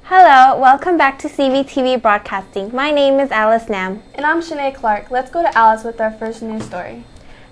Hello, welcome back to CVTV Broadcasting. My name is Alice Nam. And I'm Shanae Clark. Let's go to Alice with our first news story.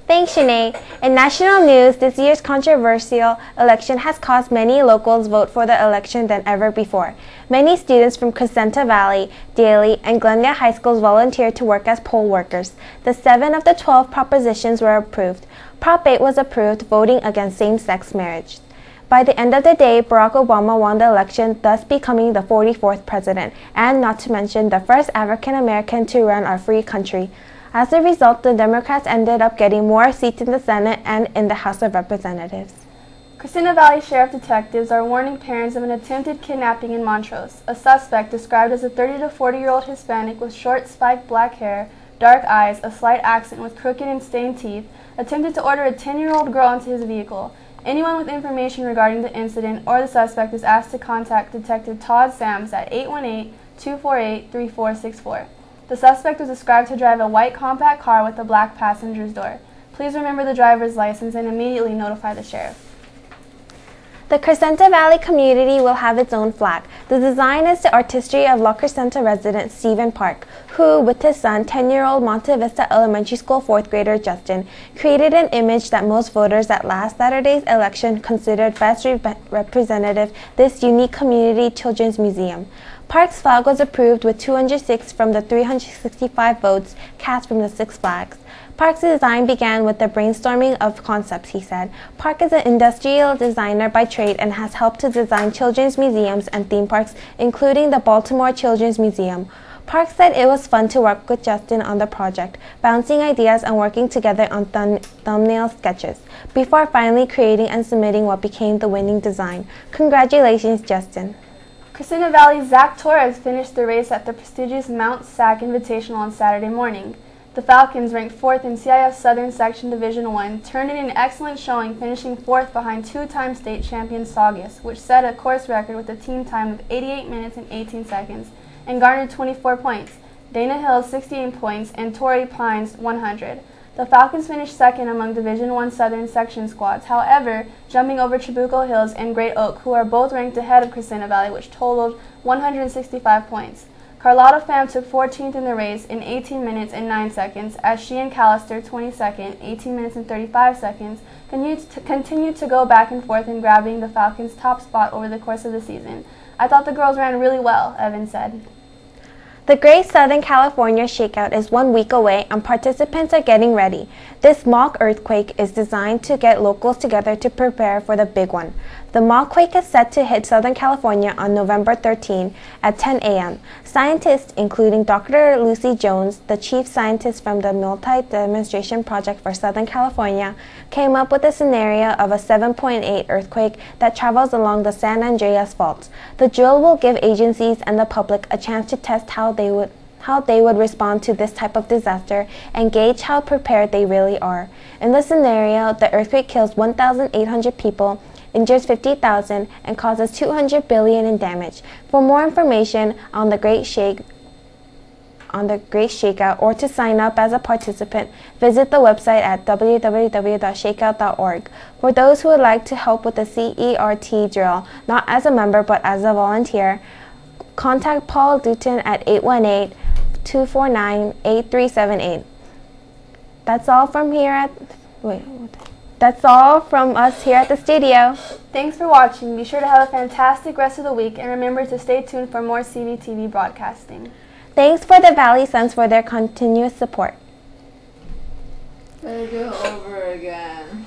Thanks, Shanae. In national news, this year's controversial election has caused many locals vote for the election than ever before. Many students from Crescenta Valley, Daly, and Glendale High Schools volunteered to work as poll workers. The 7 of the 12 propositions were approved. Prop 8 was approved, voting against same-sex marriage. By the end of the day, Barack Obama won the election, thus becoming the 44th president, and not to mention the first African-American to run our free country. As a result, the Democrats ended up getting more seats in the Senate and in the House of Representatives. Crescenta Valley Sheriff detectives are warning parents of an attempted kidnapping in Montrose. A suspect described as a 30 to 40-year-old Hispanic with short spiked black hair, dark eyes, a slight accent with crooked and stained teeth, attempted to order a 10-year-old girl into his vehicle. Anyone with information regarding the incident or the suspect is asked to contact Detective Todd Sams at 818-248-3464. The suspect was described to drive a white compact car with a black passenger's door. Please remember the driver's license and immediately notify the sheriff. The Crescenta Valley community will have its own flag. The design is the artistry of La Crescenta resident Stephen Park, who, with his son, 10-year-old Monte Vista Elementary School 4th grader Justin, created an image that most voters at last Saturday's election considered best representative this unique community children's museum. Park's flag was approved with 206 from the 365 votes cast from the 6 flags. Park's design began with the brainstorming of concepts, he said. Park is an industrial designer by trade and has helped to design children's museums and theme parks, including the Baltimore Children's Museum. Park said it was fun to work with Justin on the project, bouncing ideas and working together on thumbnail sketches, before finally creating and submitting what became the winning design. Congratulations, Justin. Crescenta Valley's Zach Torres finished the race at the prestigious Mount SAC Invitational on Saturday morning. The Falcons, ranked 4th in CIF Southern Section Division I, turned in an excellent showing, finishing 4th behind 2-time state champion Saugus, which set a course record with a team time of 88 minutes and 18 seconds, and garnered 24 points. Dana Hill 68 points and Torrey Pines 100. The Falcons finished 2nd among Division I Southern Section squads, however, jumping over Trabuco Hills and Great Oak, who are both ranked ahead of Crescenta Valley, which totaled 165 points. Carlotta Pham took 14th in the race in 18 minutes and 9 seconds, as she and Callister, 22nd, 18 minutes and 35 seconds, continued to go back and forth in grabbing the Falcons' top spot over the course of the season. I thought the girls ran really well, Evan said. The Great Southern California Shakeout is 1 week away and participants are getting ready. This mock earthquake is designed to get locals together to prepare for the big one. The mock quake is set to hit Southern California on November 13 at 10 a.m. Scientists, including Dr. Lucy Jones, the chief scientist from the Multi-Demonstration Project for Southern California, came up with a scenario of a 7.8 earthquake that travels along the San Andreas Fault. The drill will give agencies and the public a chance to test how they would respond to this type of disaster and gauge how prepared they really are. In the scenario, the earthquake kills 1,800 people, injures 50,000, and causes $200 billion in damage. For more information on the Great Shakeout or to sign up as a participant, visit the website at www.shakeout.org. For those who would like to help with the CERT drill, not as a member but as a volunteer, contact Paul Dutton at 818-249-8378. That's all from us here at the studio. Thanks for watching. Be sure to have a fantastic rest of the week and remember to stay tuned for more CVTV broadcasting. Thanks for the Valley Sons for their continuous support. Let it go over again.